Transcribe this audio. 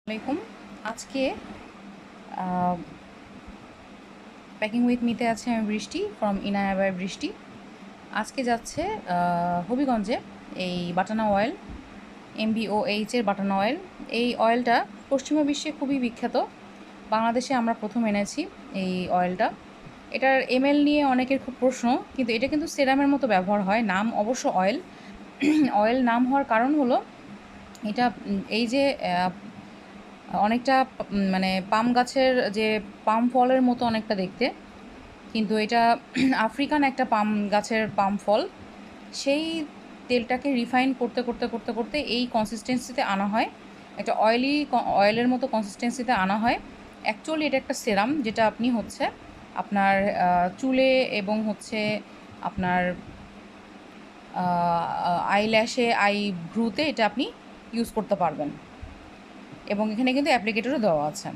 আসসালামাইকুম। আজকে packing with মিতে আছে আমি বৃষ্টি ফ্রম ইনায়া বাই বৃষ্টি। আজকে যাচ্ছে হবিগঞ্জে এই বাটানা অয়েল, MBOH এর বাটানা অয়েল। এই অয়েলটা পশ্চিমা বিশ্বে খুবই বিখ্যাত। বাংলাদেশে আমরা প্রথম এনেছি এই অয়েলটা। এটার এমএল নিয়ে অনেকের খুব প্রশ্ন, কিন্তু এটা কিন্তু সেরামের মতো ব্যবহার হয়। নাম অবশ্য অয়েল। অয়েল নাম হওয়ার কারণ হলো এটা এই যে অনেকটা মানে পাম গাছের যে পাম ফলের মতো অনেকটা দেখতে, কিন্তু এটা আফ্রিকান একটা পাম গাছের পাম ফল। সেই তেলটাকে রিফাইন করতে করতে করতে করতে এই কনসিস্টেন্সিতে আনা হয়, একটা অয়েলের মতো কনসিস্টেন্সিতে আনা হয়। অ্যাকচুয়ালি এটা একটা সেরাম, যেটা আপনি হচ্ছে আপনার চুলে এবং হচ্ছে আপনার আইল্যাশে, আইব্রুতে এটা আপনি ইউজ করতে পারবেন। এবং এখানে কিন্তু অ্যাপ্লিকেটরও দেওয়া আছে।